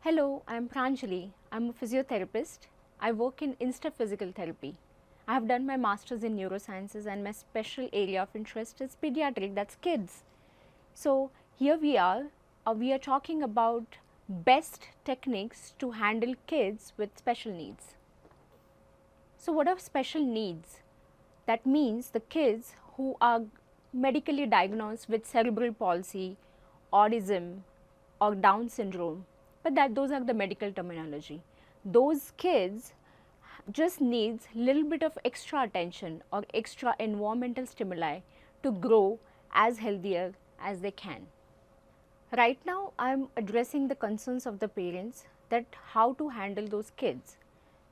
Hello, I'm Pranjali. I'm a physiotherapist. I work in Instep physical therapy. I have done my master's in neurosciences and my special area of interest is pediatric, that's kids. So here we are talking about best techniques to handle kids with special needs. So what are special needs? That means the kids who are medically diagnosed with cerebral palsy, autism or Down syndrome, but those are the medical terminology. Those kids just needs little bit of extra attention or extra environmental stimuli to grow as healthier as they can. Right now I am addressing the concerns of the parents that how to handle those kids.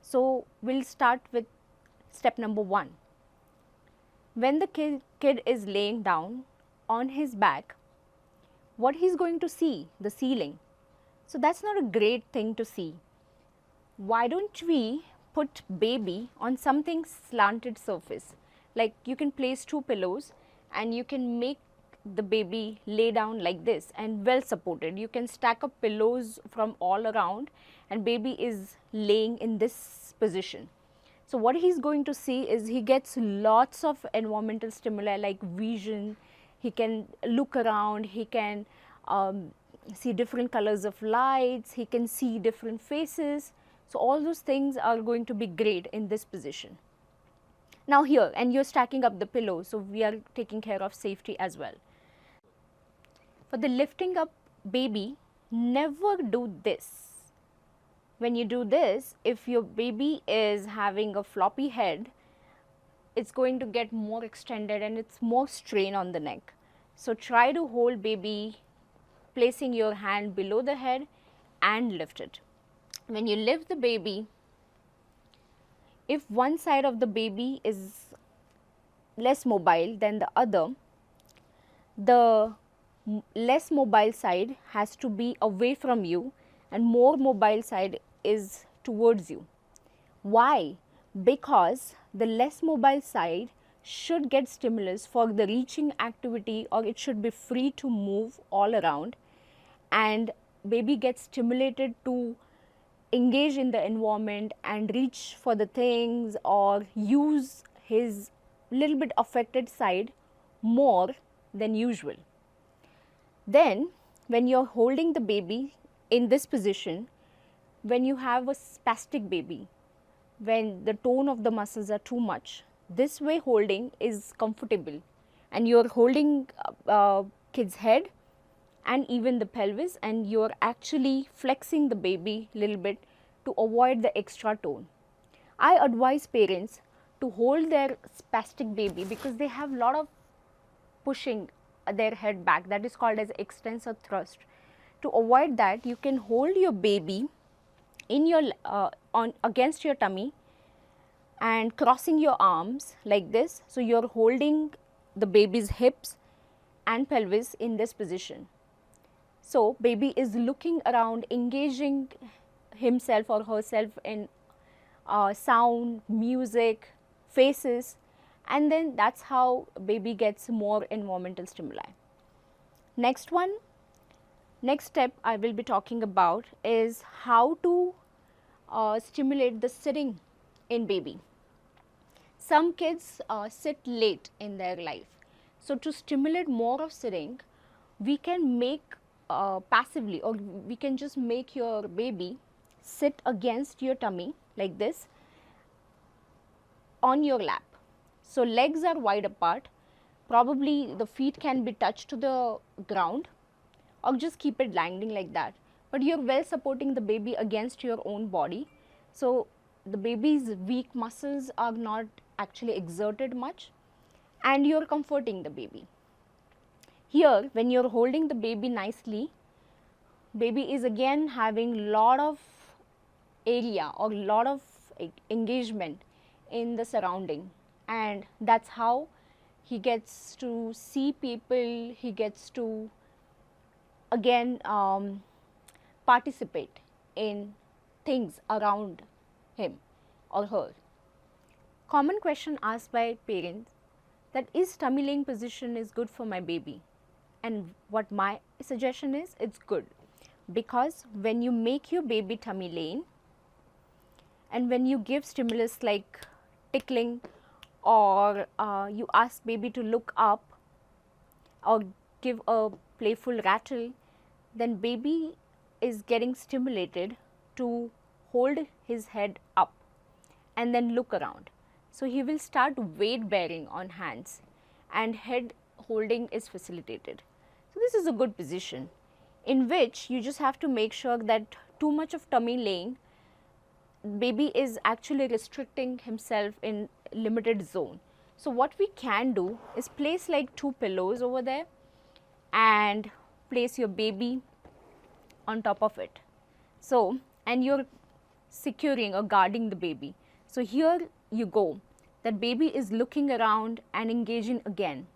So we'll start with step number 1. When the kid is laying down on his back, what he's going to see? The ceiling. So that's not a great thing to see. Why don't we put baby on something slanted surface? Like you can place 2 pillows and you can make the baby lay down like this and well supported. You can stack up pillows from all around and baby is laying in this position. So what he's going to see is he gets lots of environmental stimuli like vision, he can look around, he can see different colors of lights, he can see different faces. So all those things are going to be great in this position. Now here, and you're stacking up the pillow, so we are taking care of safety as well. For the lifting up baby, never do this. When you do this, if your baby is having a floppy head, it's going to get more extended and it's more strain on the neck. So try to hold baby, placing your hand below the head and lift it. When you lift the baby, if one side of the baby is less mobile than the other, the less mobile side has to be away from you and more mobile side is towards you. Why? Because the less mobile side should get stimulus for the reaching activity, or it should be free to move all around, and baby gets stimulated to engage in the environment and reach for the things or use his little bit affected side more than usual. Then when you're holding the baby in this position, when you have a spastic baby, when the tone of the muscles are too much, this way holding is comfortable and you're holding kid's head and even the pelvis, and you're actually flexing the baby a little bit to avoid the extra tone. I advise parents to hold their spastic baby because they have a lot of pushing their head back, that is called as extensor thrust. To avoid that, you can hold your baby in your against your tummy and crossing your arms like this. So you're holding the baby's hips and pelvis in this position. So baby is looking around, engaging himself or herself in sound, music, faces, and then that's how baby gets more environmental stimuli. Next step I will be talking about is how to stimulate the sitting in baby. Some kids sit late in their life. So to stimulate more of sitting, we can make passively, or we can just make your baby sit against your tummy like this on your lap. So legs are wide apart, probably the feet can be touched to the ground, or just keep it landing like that. But you're well supporting the baby against your own body. So the baby's weak muscles are not actually exerted much and you're comforting the baby. Here, when you're holding the baby nicely, baby is again having lot of area or lot of engagement in the surrounding, and that's how he gets to see people, he gets to again participate in things around him or her. Common question asked by parents, that is tummy laying position is good for my baby, and what my suggestion is, it's good. because when you make your baby tummy lane and when you give stimulus like tickling, or you ask baby to look up or give a playful rattle, then baby is getting stimulated to hold his head up and then look around. So he will start weight bearing on hands and head holding is facilitated. So this is a good position in which you just have to make sure that too much of tummy laying, baby is actually restricting himself in limited zone. So what we can do is place like 2 pillows over there and place your baby on top of it. So, and you're securing or guarding the baby. So here you go, that baby is looking around and engaging again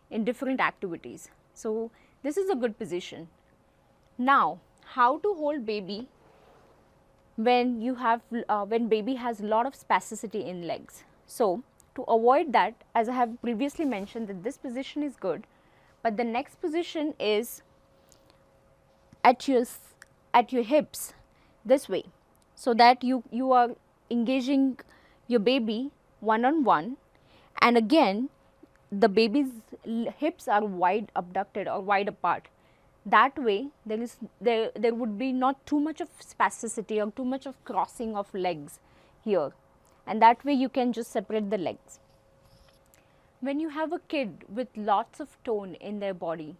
in different activities. So this is a good position. Now, how to hold baby when you have when baby has a lot of spasticity in legs. So to avoid that, as I have previously mentioned, that this position is good, but the next position is at your hips this way, so that you are engaging your baby one on one, and again the baby's hips are wide abducted or wide apart. That way there would be not too much of spasticity or too much of crossing of legs here, and that way you can just separate the legs. When you have a kid with lots of tone in their body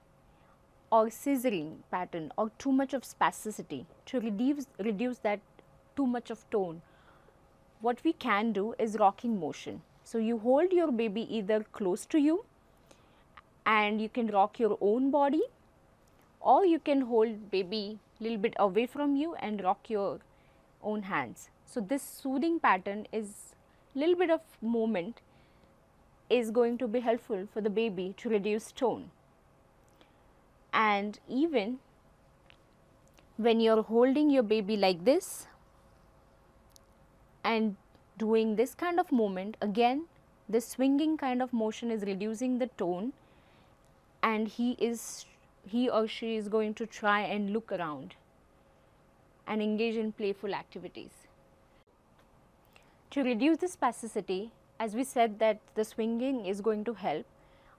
or scissoring pattern or too much of spasticity, to reduce that too much of tone, what we can do is rocking motion. So you hold your baby either close to you and you can rock your own body, or you can hold baby little bit away from you and rock your own hands. So this soothing pattern is little bit of movement is going to be helpful for the baby to reduce tone. And even when you're holding your baby like this and doing this kind of movement, again this swinging kind of motion is reducing the tone, and he or she is going to try and look around and engage in playful activities. To reduce the spasticity, as we said that the swinging is going to help,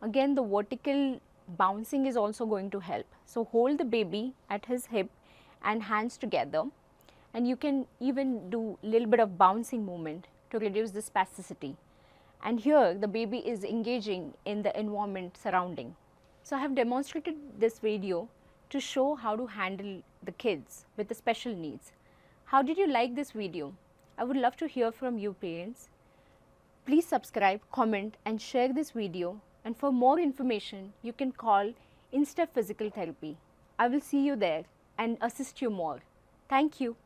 again the vertical bouncing is also going to help. So hold the baby at his hip and hands together, and you can even do little bit of bouncing movement to reduce the spasticity. And here the baby is engaging in the environment surrounding. So I have demonstrated this video to show how to handle the kids with the special needs. How did you like this video? I would love to hear from you parents. Please subscribe, comment and share this video, and for more information you can call Instep Physical Therapy. I will see you there and assist you more. Thank you.